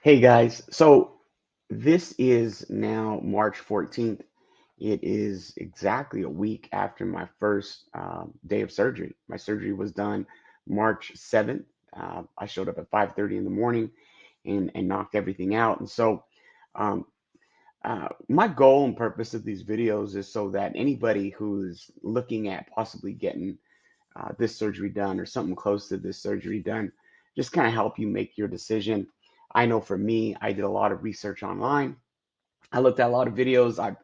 Hey guys, so this is now March 14th. It is exactly a week after my first day of surgery. My surgery was done March 7th. I showed up at 5:30 in the morning and knocked everything out. And so um, my goal and purpose of these videos is so that anybody who's looking at possibly getting this surgery done or something close to this surgery done, just kind of help you make your decision. I know for me, I did a lot of research online. I looked at a lot of videos. I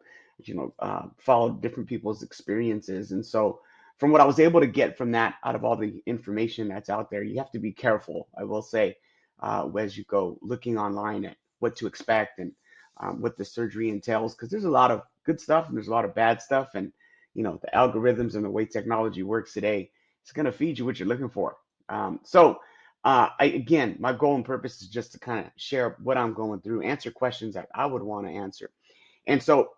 followed different people's experiences. And so from what I was able to get from that, out of all the information that's out there, you have to be careful, I will say, as you go looking online at what to expect and what the surgery entails, because there's a lot of good stuff and there's a lot of bad stuff. And, the algorithms and the way technology works today, it's going to feed you what you're looking for. Again, my goal and purpose is just to kind of share what I'm going through, answer questions that I would want to answer. And so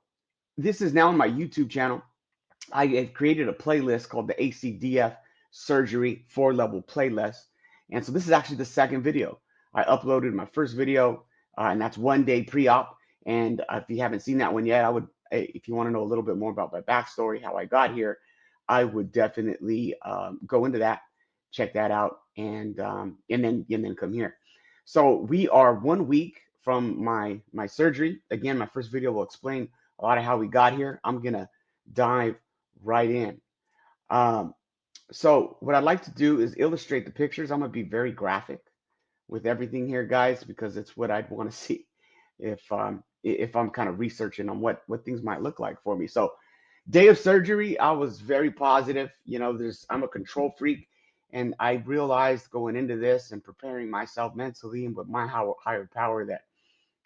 this is now on my YouTube channel. I have created a playlist called the ACDF Surgery 4-Level Playlist. And so this is actually the second video. I uploaded my first video, and that's 1 day pre-op. And if you haven't seen that one yet, if you want to know a little bit more about my backstory, how I got here, I would definitely go into that, check that out, and then come here. So we are 1 week from my surgery. Again, my first video will explain a lot of how we got here. I'm gonna dive right in. Um, so what I'd like to do is illustrate the pictures. I'm gonna be very graphic with everything here, guys, because it's what I'd want to see if I'm kind of researching on what things might look like for me. So day of surgery, I was very positive. I'm a control freak, and I realized going into this and preparing myself mentally and with my higher power that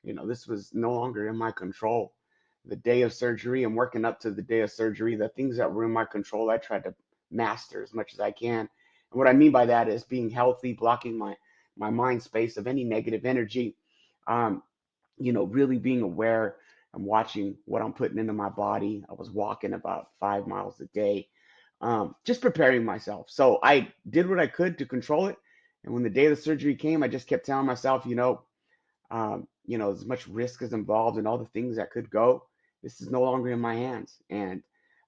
this was no longer in my control. The day of surgery and working up to the day of surgery, the things that were in my control, I tried to master as much as I can. And what I mean by that is being healthy, blocking my mind space of any negative energy, um, really being aware and watching what I'm putting into my body. I was walking about 5 miles a day, just preparing myself. So I did what I could to control it. And when the day of the surgery came, I just kept telling myself, as much risk is involved and all the things that could go, this is no longer in my hands. And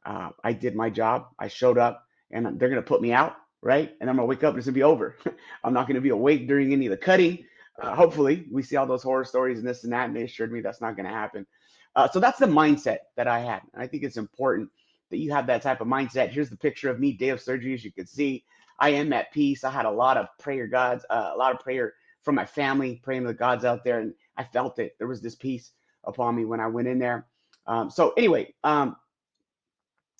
I did my job. I showed up, and they're going to put me out, right? And I'm going to wake up and it's going to be over. I'm not going to be awake during any of the cutting. Hopefully, we see all those horror stories and this and that, and they assured me that's not going to happen. So that's the mindset that I had. And I think it's important that you have that type of mindset. Here's the picture of me, day of surgery. As you can see, I am at peace. I had a lot of prayer, a lot of prayer from my family, praying to the gods out there, and I felt it. There was this peace upon me when I went in there. So anyway,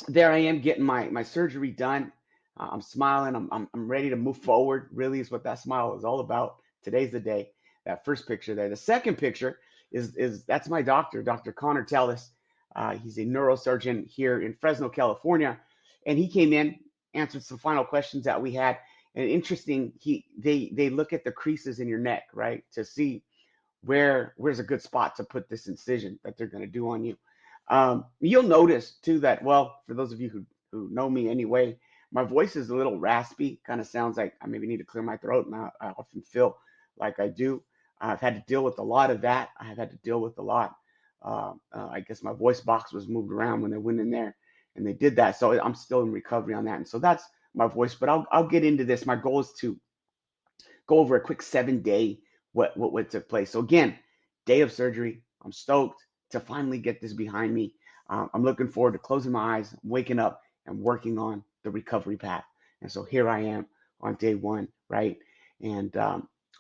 there I am getting my surgery done. I'm smiling. I'm ready to move forward. Really, is what that smile is all about. Today's the day. That first picture there. The second picture is that's my doctor, Dr. Connor Tellis. He's a neurosurgeon here in Fresno, California, and he came in, answered some final questions that we had. And interesting, they look at the creases in your neck, right, to see where's a good spot to put this incision that they're going to do on you. You'll notice too that, well, for those of you who know me anyway, my voice is a little raspy. Kind of sounds like I maybe need to clear my throat, and I often feel like I do. I've had to deal with a lot of that. I have had to deal with a lot. I guess my voice box was moved around when they went in there and they did that. So I'm still in recovery on that. And so that's my voice. But I'll get into this. My goal is to go over a quick 7 day what took place. So again, day of surgery. I'm stoked to finally get this behind me. I'm looking forward to closing my eyes, waking up, and working on the recovery path. And so here I am on day one, right? And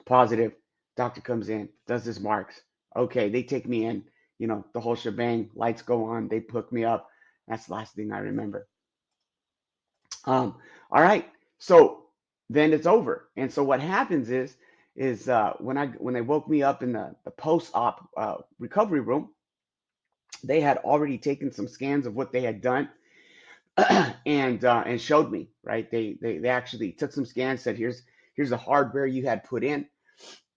positive. Doctor comes in, does his marks. Okay, they take me in. The whole shebang. Lights go on. They hook me up. That's the last thing I remember. All right. So then it's over. And so what happens is when they woke me up in the post-op recovery room, they had already taken some scans of what they had done and showed me, right? They actually took some scans, said here's the hardware you had put in.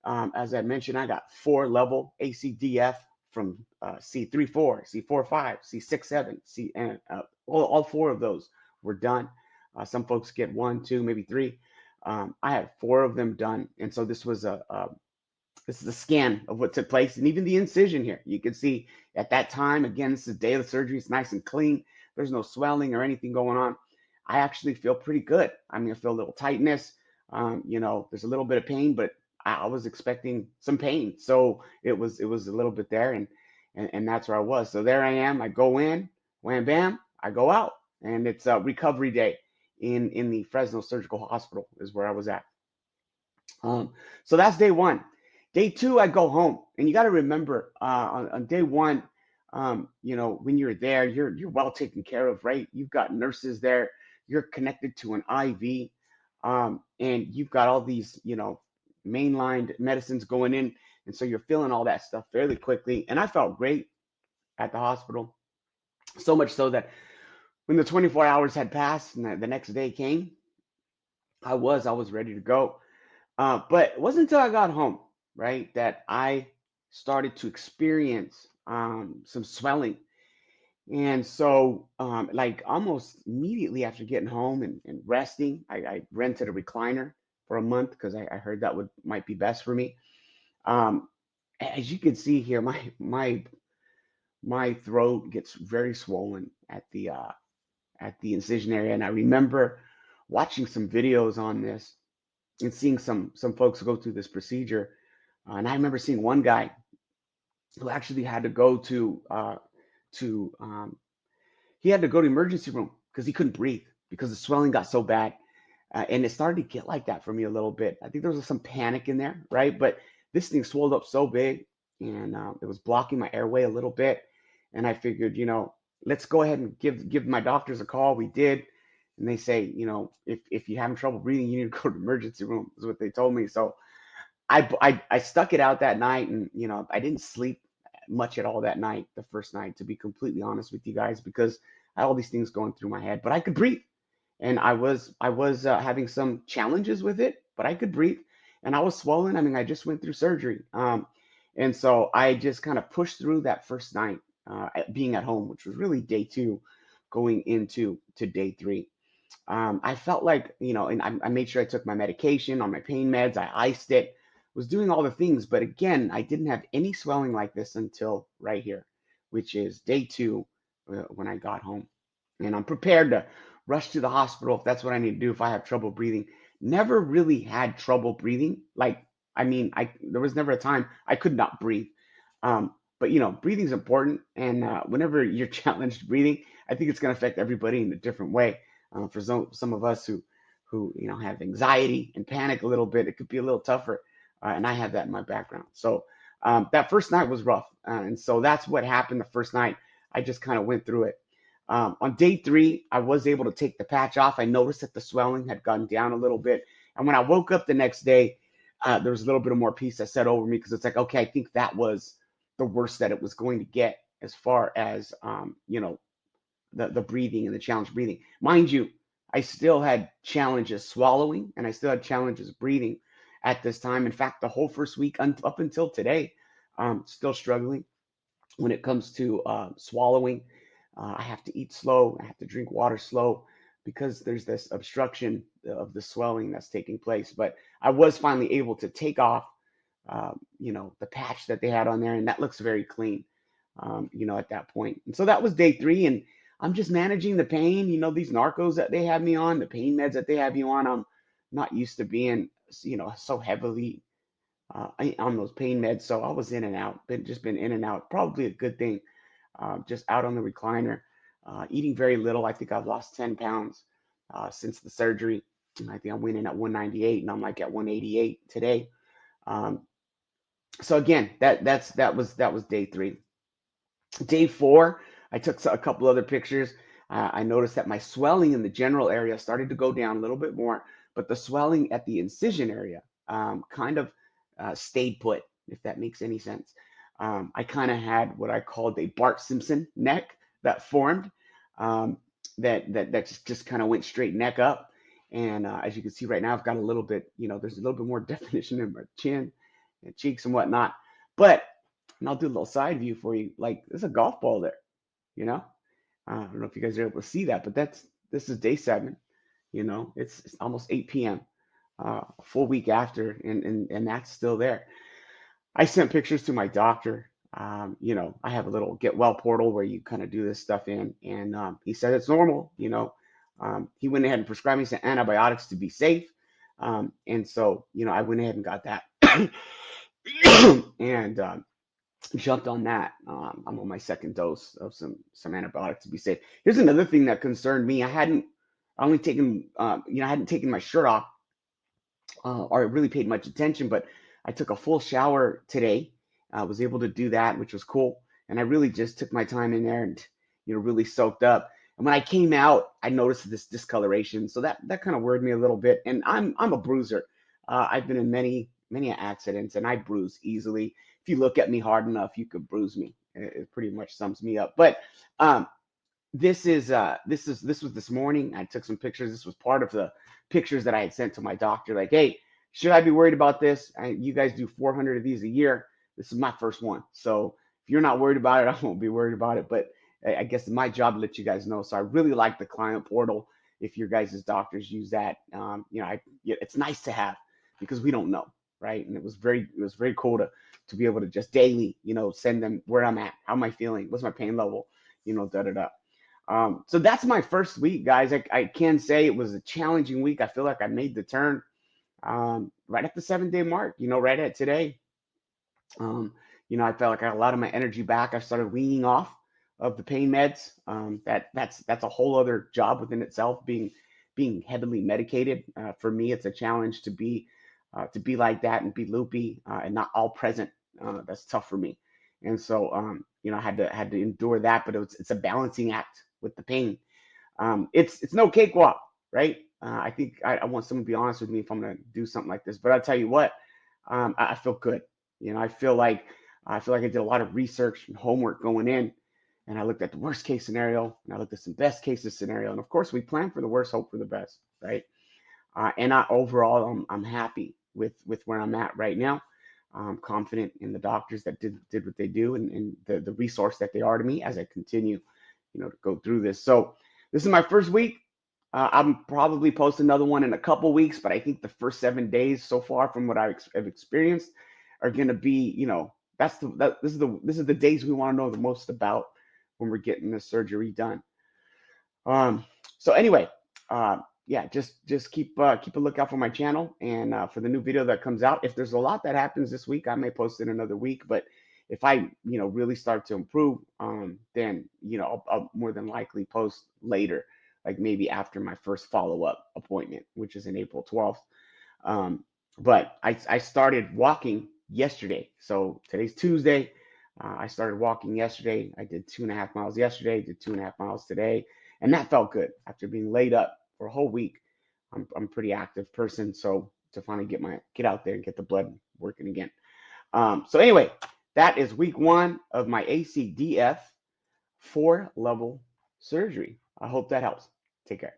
As I mentioned, I got 4-level ACDF from C34, C45, C67, C and all four of those were done. Some folks get one, two, maybe three. I had four of them done, and so this was This is a scan of what took place, and even the incision here. You can see at that time, again, this is the day of the surgery. It's nice and clean. There's no swelling or anything going on. I actually feel pretty good. I mean, I feel a little tightness. There's a little bit of pain, but I was expecting some pain, so it was a little bit there, and that's where I was. So there I am. I go in, wham bam, I go out, and it's a recovery day in the Fresno Surgical Hospital is where I was at. Um, so that's day one. Day two, I go home, and you got to remember on day one, when you're there, you're well taken care of, right? You've got nurses there, you're connected to an IV, and you've got all these, mainlined medicines going in, and so you're feeling all that stuff fairly quickly. And I felt great at the hospital, so much so that when the 24 hours had passed and the next day came, I was ready to go. But it wasn't until I got home, right, that I started to experience some swelling. And so, like almost immediately after getting home and resting, I rented a recliner for a month because I heard that might be best for me. Um, as you can see here, my throat gets very swollen at the incision area, and I remember watching some videos on this and seeing some folks go through this procedure. And I remember seeing one guy who actually had to go to he had to go to the emergency room because he couldn't breathe because the swelling got so bad. And it started to get like that for me a little bit. I think there was some panic in there, right? But this thing swelled up so big, and it was blocking my airway a little bit. And I figured, let's go ahead and give my doctors a call. We did, and they say, if you're having trouble breathing, you need to go to the emergency room. Is what they told me. So I stuck it out that night, and I didn't sleep much at all that night, the first night, to be completely honest with you guys, because I had all these things going through my head, but I could breathe, and I was having some challenges with it, but I could breathe, and I was swollen. I mean, I just went through surgery, and so I just kind of pushed through that first night, being at home, which was really day two, going into day three. I felt like, and I made sure I took my medication on my pain meds. I iced it, was doing all the things. But again, I didn't have any swelling like this until right here, which is day two when I got home. And I'm prepared to rush to the hospital if that's what I need to do if I have trouble breathing. Never really had trouble breathing. Like, I mean, there was never a time I could not breathe. But breathing is important, and whenever you're challenged breathing, I think it's going to affect everybody in a different way. For some of us who have anxiety and panic a little bit, it could be a little tougher, and I have that in my background. So that first night was rough, and so that's what happened the first night. I just kind of went through it. On day three, I was able to take the patch off. I noticed that the swelling had gone down a little bit, and when I woke up the next day, there was a little bit of more peace that set over me because it's like, okay, I think that was the worst that it was going to get as far as the breathing and the challenge breathing. Mind you, I still had challenges swallowing and I still had challenges breathing at this time. In fact, the whole first week up until today, still struggling when it comes to swallowing. I have to eat slow. I have to drink water slow because there's this obstruction of the swelling that's taking place. But I was finally able to take off, the patch that they had on there, and that looks very clean, at that point. And so that was day three, and I'm just managing the pain. These narcos that they have me on, the pain meds that they have you on. I'm not used to being, so heavily on those pain meds. So I was in and out, been in and out. Probably a good thing. Just out on the recliner, eating very little. I think I've lost 10 pounds since the surgery. I think I went in at 198, and I'm like at 188 today. Um, so again, that was day three. Day four, I took a couple other pictures. I noticed that my swelling in the general area started to go down a little bit more, but the swelling at the incision area kind of stayed put, if that makes any sense. I kind of had what I called a Bart Simpson neck that formed, um, that just kind of went straight neck up. And as you can see right now, I've got a little bit, there's a little bit more definition in my chin and cheeks and whatnot. But and I'll do a little side view for you. Like there's a golf ball there, you know. I don't know if you guys are able to see that, but this is day seven. It's almost 8 p.m. A full week after, and that's still there. I sent pictures to my doctor. I have a little get well portal where you kind of do this stuff in, and he said it's normal. He went ahead and prescribed me some antibiotics to be safe, and so I went ahead and got that, and jumped on that. I'm on my second dose of some antibiotics to be safe. Here's another thing that concerned me. I only taken, I hadn't taken my shirt off or really paid much attention, but I took a full shower today. I was able to do that, which was cool. And I really just took my time in there and, really soaked up. And when I came out, I noticed this discoloration. So that kind of worried me a little bit. And I'm a bruiser. I've been in many accidents, and I bruise easily. If you look at me hard enough, you could bruise me. It pretty much sums me up. But um, this was this morning. I took some pictures. This was part of the pictures that I had sent to my doctor. Like, hey, should I be worried about this? You guys do 400 of these a year. This is my first one. So if you're not worried about it, I won't be worried about it. But I guess it's my job to let you guys know. So I really like the client portal. If your guys' doctors use that, it's nice to have because we don't know, right? And it was very cool to be able to just daily, send them where I'm at, how am I feeling, what's my pain level, da da da. So that's my first week, guys. I can say it was a challenging week. I feel like I made the turn right at the 7 day mark, right at today. Um, I felt like I got a lot of my energy back. I started weaning off of the pain meds. That's a whole other job within itself, being heavily medicated. For me, it's a challenge to be like that and be loopy and not all present. That's tough for me. And so, I had to endure that, but it's a balancing act with the pain. It's no cakewalk, right? I think I want someone to be honest with me if I'm going to do something like this. But I'll tell you what, I feel good. I feel like I did a lot of research and homework going in, and I looked at the worst case scenario, and I looked at some best cases scenario, and of course we plan for the worst, hope for the best, right? Overall, I'm happy with where I'm at right now. I'm confident in the doctors that did what they do, and the resource that they are to me as I continue, to go through this. So this is my first week. I'm probably post another one in a couple weeks, but I think the first 7 days so far, from what have experienced, are going to be, this is the days we want to know the most about when we're getting the surgery done. Um, so anyway, yeah, just keep a lookout for my channel and for the new video that comes out. If there's a lot that happens this week, I may post it another week. But if I really start to improve, then I'll more than likely post later, like maybe after my first follow-up appointment, which is in April 12th. But I started walking yesterday. So today's Tuesday. I started walking yesterday. I did 2.5 miles yesterday, did 2.5 miles today, and that felt good after being laid up for a whole week. I'm a pretty active person, so to finally get out there and get the blood working again. So anyway, that is week 1 of my ACDF 4-level surgery. I hope that helps. Take care.